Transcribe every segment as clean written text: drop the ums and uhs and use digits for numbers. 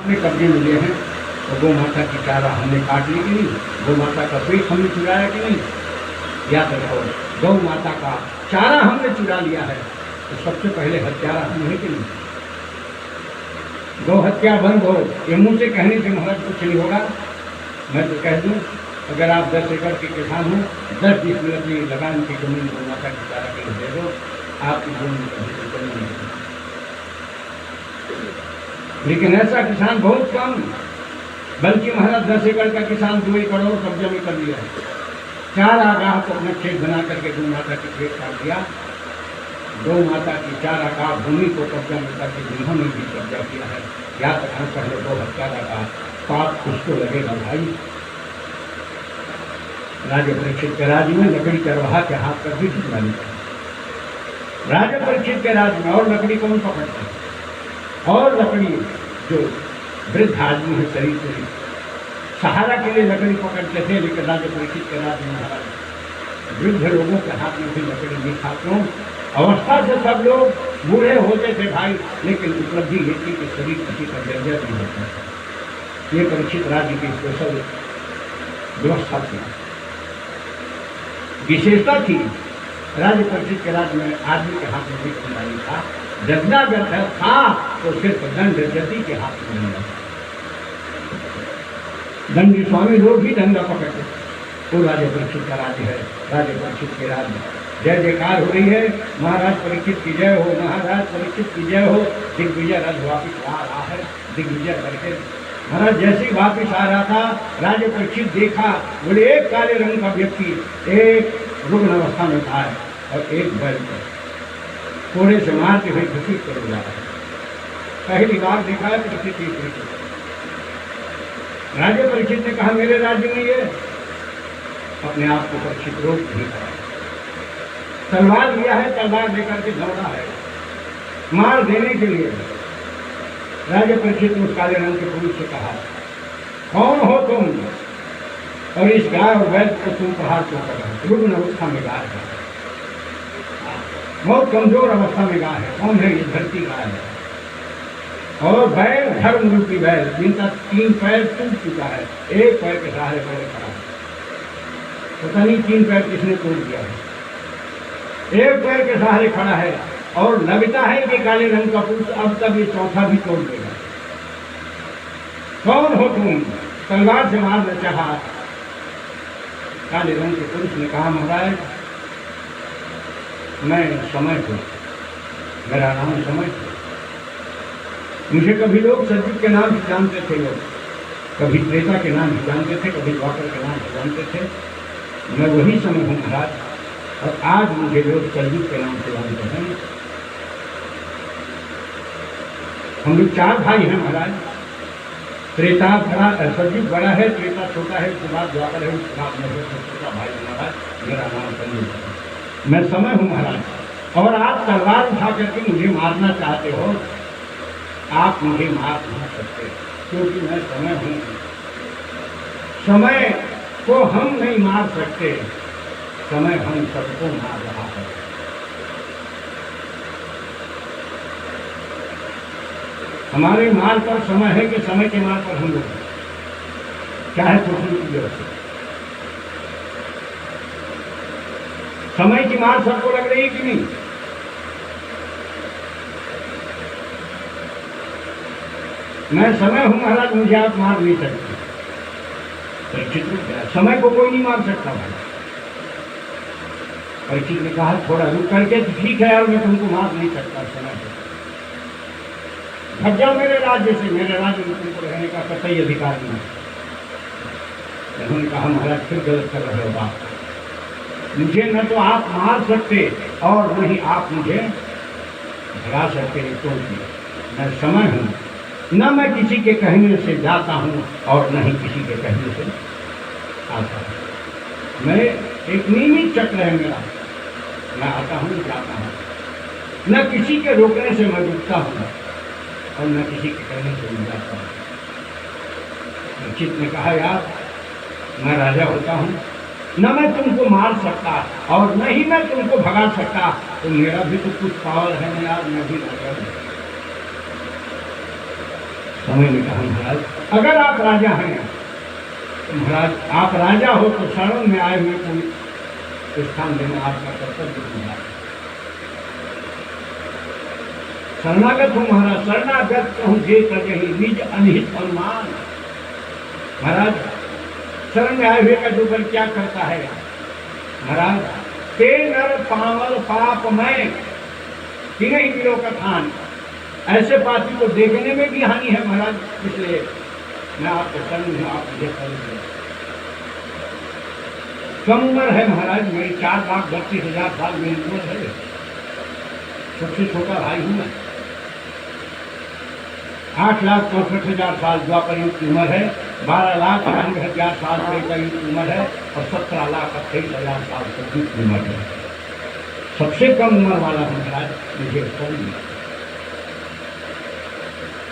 अपने कब्जे में लिए हैं, तो गौ माता की चारा हमने काट ली कि नहीं, गौ माता का पेट हमने चुराया कि नहीं, याद रखो गौ माता का चारा हमने चुरा लिया है, तो सबसे पहले हत्यारा हम है कि नहीं। गौ हत्या बंद हो, ये मुँह से कहने से महाराज कुछ नहीं होगा। मैं तो कह दूँ, अगर आप 10 एकड़ के किसान हो, 10-20 मिनट में लगा इनकी जमीन गौ माता की चारा के लिए दे दो, आपकी जमीन कभी कमी नहीं होगी। लेकिन ऐसा किसान बहुत कम, बल्कि महाराज 10 एकड़ का किसान 2 एकड़ और कब्जा में कर लिया है। 4 आगाह को अपना खेत बना करके गौ माता के खेत काट दिया। गौ माता की 4 आगाह भूमि को कब्जा में करके जिन्होंने भी कब्जा किया है, याद रखना पहले गौ हत्यारा का पाप उसको लगेगा भाई। राजा परीक्षित के राज्य में लकड़ी चरवाहा के हाथ पर भी ढुकवानी पड़ी। राजा परीक्षित के राज्य में और लकड़ी कौन पकड़ता है, और लकड़ी जो वृद्ध आदमी है शरीर से सहारा के लिए लकड़ी पकड़ते थे, लेकिन राजा परीक्षित के राज्य में महाराज वृद्ध लोगों के हाथ में भी लकड़ी नहीं था। क्यों? अवस्था से सब लोग बूढ़े होते थे भाई, लेकिन उपलब्धि ये थी कि शरीर किसी का जर्जर नहीं होता था। ये परीक्षित राज्य की स्पेशल व्यवस्था थी, विशेषता थी। राज्य परीक्षित के राज्य में आदमी के हाथ में भी डंडा नहीं था, दंडागर था तो सिर्फ दंड जति के हाथ में नहीं था। दंडी स्वामी लोग भी डंडा पकड़ते, वो राजा परीक्षित का राज्य है। राजा परीक्षित के राज्य जय जयकार हो रही है, महाराज परीक्षित की जय हो, महाराज परीक्षित की जय हो। दिग्विजय रथ वापिस आ रहा है, दिग्विजय करके महाराज जैसे ही वापिस आ रहा था, राजा परीक्षित देखा, बोले एक काले रंग का व्यक्ति एक रुग्ण अवस्था में था और एक बैल पर कोड़े से मारते हुए घसीट कर उड़ा रहा है। पहली बार देखा है तो किसी चीज नहीं। राजा परीक्षित ने कहा मेरे राज्य में ये अपने आप को परीक्षित रोक नहीं पाया, तलवार लिया है, तलवार लेकर के दौड़ा है मार देने के लिए। राजा परीक्षित ने उस काले रंग के पुरुष से कहा कौन हो तुम, और इस गाय और वैद को तुम प्रहार क्यों कर रहे हो। रुग्ण अवस्था में गाय है, बहुत कमजोर अवस्था में गाय है। कौन है ये? धरती गाय है। और बैल धर्म रूपी बैल, जिनका 3 पैर टूट चुका है, एक पैर के सहारे पहले खड़ा है। पता नहीं 3 पैर किसने तोड़ दिया है, एक पैर के सहारे खड़ा है। और लगता है कि काले रंग का पुरुष अब तक ये चौथा भी तोड़ देगा। कौन हो तुम? तलवार से मारना चाहा। काले रंग के पुरुष ने कहा महाराज मैं समय हूँ, मेरा नाम समय है। मुझे कभी लोग सतयुग के नाम से जानते थे, लोग कभी त्रेता के नाम से जानते थे, कभी द्वापर के नाम से जानते थे। मैं वही समय हूँ महाराज, और आज मुझे लोग कलयुग के नाम से जानते हैं। हम लोग 4 भाई हैं महाराज, त्रेता बड़ा, सतयुग बड़ा है, त्रेता छोटा है, उसके बाद द्वापर है, उसके बाद मैं छोटा भाई हूँ महाराज। मेरा नाम कलयुग है, मैं समय हूँ महाराज। और आप तलवार उठा करके मुझे मारना चाहते हो, आप मुझे मार नहीं सकते, क्योंकि मैं समय हूँ। समय को हम नहीं मार सकते, समय हम सबको मार रहा है। हमारे मार पर समय है कि समय के मार पर हम लोग, क्या है सोचने की जरूरत है। समय की मार सबको लग रही है कि नहीं? मैं समय हूं महाराज, मुझे आप मार नहीं सकते। परीक्षित समय को कोई नहीं मार सकता भाई। परीक्षित ने कहा थोड़ा रुक करके, ठीक है यार मैं तुमको मार नहीं सकता, समय को भाग जाओ मेरे राज्य से, मेरे राज्य में तुमको रहने का कतई अधिकार नहीं। उन्होंने कहा महाराज फिर गलत कर रहे हो बात, मुझे न तो आप मार सकते और न ही आप मुझे भगा सकते। तो मैं समय हूँ, न मैं किसी के कहने से जाता हूँ और न ही किसी के कहने से आता हूँ। मैं एक नियमित चक्र है मेरा, मैं आता हूँ जाता हूँ, न किसी के रोकने से मैं रुकता हूँ और न किसी के कहने से मैं जाता हूँ। परीक्षित ने कहा यार मैं राजा होता हूँ, न मैं तुमको मार सकता और न ही मैं तुमको भगा सकता, तो मेरा भी तो कुछ पावर है ना यार, मैं भी राजा हूँ। समय ने कहा महाराज अगर आप राजा हैं तो महाराज आप राजा हो तो शरण में आए हुए कोई स्थान देना आपका कर्तव्य होगा। शरणागत हूँ महाराज, शरणागत हूँ जे कहीं निज अनिहित अनुमान। महाराज शरण में आए हुए का जो बल क्या करता है महाराज, ते नर पावल पाप में तीनों ही दिलों का थान, ऐसे पापी को देखने में भी हानि है महाराज, इसलिए मैं आपको शरण में आप मुझे करूंगा। कम उम्र है महाराज मेरी, 4,32,000 साल मेरी उम्र है, सबसे छोटा भाई हूं मैं। 8,64,000 साल द्वापर युग की उम्र है, 12,98,000 साल त्रेता युग की उम्र है और 17,28,000 साल कलयुग की उम्र है। सबसे कम उम्र वाला महाराज मुझे कौन।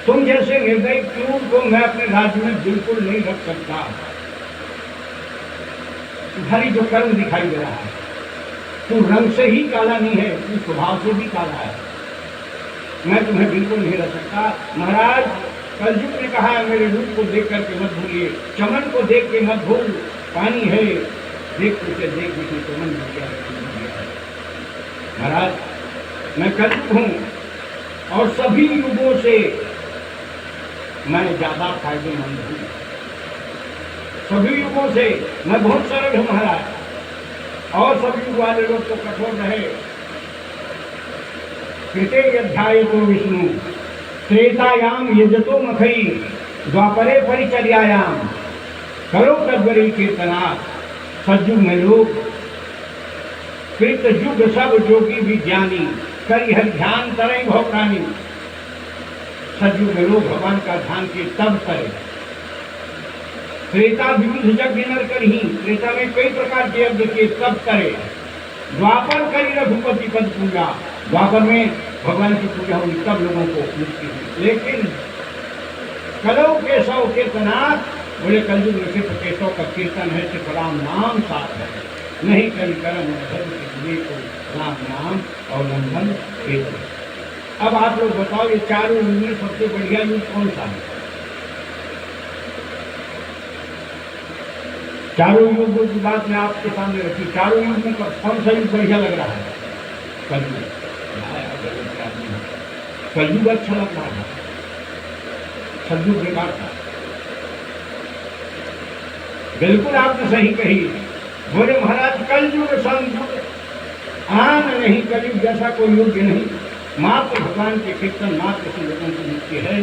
तुम जैसे निर्दयी क्रूर को मैं अपने राज्य में बिल्कुल नहीं रख सकता। तुम्हारी जो कर्म दिखाई दे रहा है, तू रंग से ही काला नहीं है, तू स्वभाव से भी काला है, मैं तुम्हें बिल्कुल नहीं रख सकता। महाराज कलयुग ने कहा है मेरे रूप को देख करके मत भूलिए, चमन को देख के मत भूल, पानी है देख उसे देख के चमन मिल गया है। महाराज मैं कलयुग हूँ और सभी युगों से मैं ज्यादा फायदेमंद हूँ, सभी युगों से मैं बहुत सरल हूँ महाराज, और सभी युग वाले लोग तो कठोर रहे। कृते अध्याय तो विष्णु त्रेतायाम यजतो मखई द्वापरे परिचर्यायाम करो तद्वरी कीर्तनाथ। सज्जुग में लोग कृत युग सब जोगी विज्ञानी करी हर ध्यान तरई भव प्राणी। सज्जुग में लोग भगवान का ध्यान के तब करे। त्रेता विविध यज्ञ नर करही, त्रेता में कई प्रकार के यज्ञ किए तब करे। द्वापर करी रघुपति पद पूजा, द्वापर में भगवान की पूजा हुई तब लोगों को मुक्ति हुई। लेकिन कलौ केशव कीर्तनाथ, बोले कलयुग में सिर्फ केशव का कीर्तन है, सिर्फ राम नाम साथ है, नहीं करी कर्म को राम नाम अवलंबन एक। अब आप लोग बताओ ये चारों युग में सबसे बढ़िया युग कौन सा है? चारों युगों की बात मैं आपके सामने रखी, चारों युग में कौन सा युग बढ़िया लग रहा है? कलयुग। कलयुग अच्छा लग रहा था, सतयुग बेकार था। बिल्कुल आपने सही कही। बोले महाराज कलयुग संयुग आन नहीं, कलयुग जैसा कोई युग नहीं, मात्र भगवान के कीर्तन मात्र से लोगों की मुक्ति है।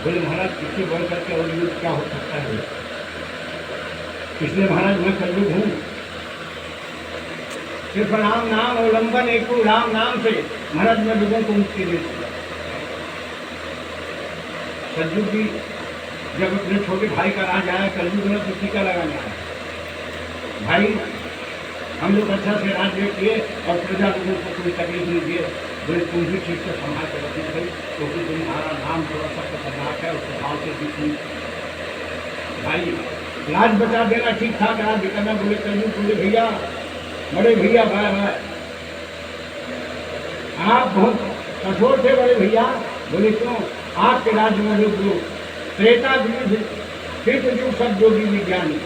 बोले महाराज इससे बढ़ करके और युग क्या हो सकता है? इसलिए महाराज मैं कलयुग हूँ, सिर्फ राम नाम अवलंबन एक राम नाम से महाराज मैं लोगों को मुक्ति दे सकता। सतयुग भी जब अपने छोटे भाई का राज आया, कलयुग में तो टीका लगाने आया, भाई हम लोग अच्छा से राज्य किए और प्रजा लोगों को कोई तकलीफ नहीं दिए, बोले तुम भी ठीक से संभाल कर रखी भाई, क्योंकि तुम्हारा नाम थोड़ा सा खतरनाक है, उसके भाव से भी भाई राज बचा देना, ठीक ठाक राज करना। बोले कलयुग, बोले भैया बड़े भैया भाई भाई आप बहुत कठोर थे बड़े भैया। बोले क्यों? आपके राज्य में लोग जो त्रेता युग कृत युग सब योगी विज्ञानी,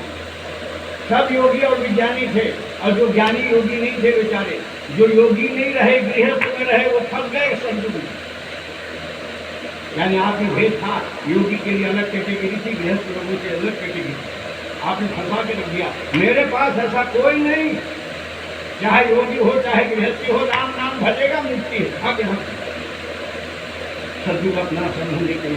सब योगी और विज्ञानी थे, और जो ज्ञानी योगी नहीं थे बेचारे, जो योगी नहीं रहे गृहस्थ में रहे, वो फंस गए सतयुग में। यानी आपने भेद था, योगी के लिए अलग कैटेगरी थी, गृहस्थ लोगों से अलग कैटेगरी, आपने फंसा के रख दिया। मेरे पास ऐसा कोई नहीं, चाहे योगी हो चाहे गृहस्थी हो, राम नाम भजेगा मुक्ति है। आगे हम सतयुग अपना संबंध लेकर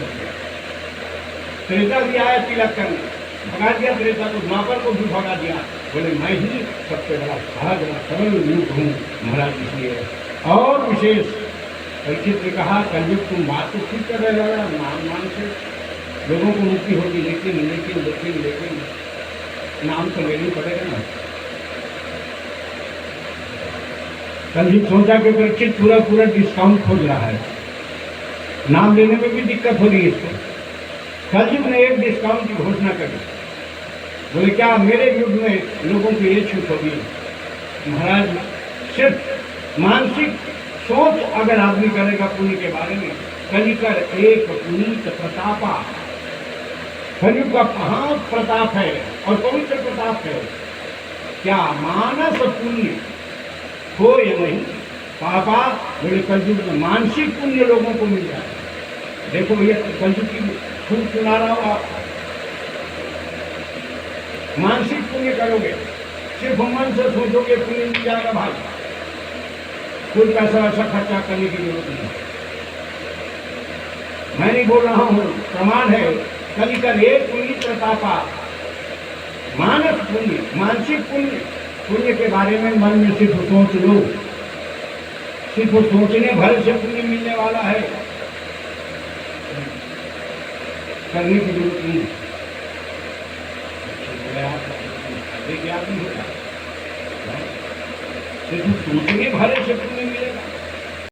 त्रेता भी आया तिलक करने, भगा दिया त्रेता को, द्वापर को भी भगा दिया। बोले मैं ही सबसे बड़ा सहज सरल युग हूँ महाराज। इसलिए और विशेष परीक्षित ने कहा कलयुग तुम बात तो ठीक कर रहे हो, नाम से लोगों को मुक्ति होगी, लेकिन लेकिन लेकिन लेकिन नाम तो लेना पड़ेगा ना। कलयुग सोचा कि परीक्षित पूरा पूरा डिस्काउंट खोज रहा है, नाम लेने में भी दिक्कत हो रही है इसको। कलयुग ने एक डिस्काउंट की घोषणा करी। बोले क्या मेरे युग में लोगों की ये छूट होगी? महाराज सिर्फ मानसिक सोच अगर आदमी करेगा पुण्य के बारे में, कलिकर एक पुनीत प्रतापा कलयुग का कहाँ प्रताप है और पवित्र प्रताप है। क्या मानस पुण्य हो या नहीं, पापा बोले कलयुग में मानसिक पुण्य लोगों को मिल जाए। देखो ये कलयुग की खूब सुना रहा हूं, आप मानसिक पुण्य करोगे, सिर्फ मन से सोचोगे पुण्य मिल जाएगा भाई, कोई पैसा वैसा खर्चा करने की जरूरत नहीं। मैं नहीं बोल रहा हूं, प्रमाण है। कलिकर एक पुण्य प्रतापा, मानस पुण्य, मानसिक पुण्य, पुण्य के बारे में मन में सिर्फ सोच लो, सिर्फ सोचने भर से पुण्य मिलने वाला है, करने की जरूरत नहीं। सिर्फ सोचने भरे से पुण्य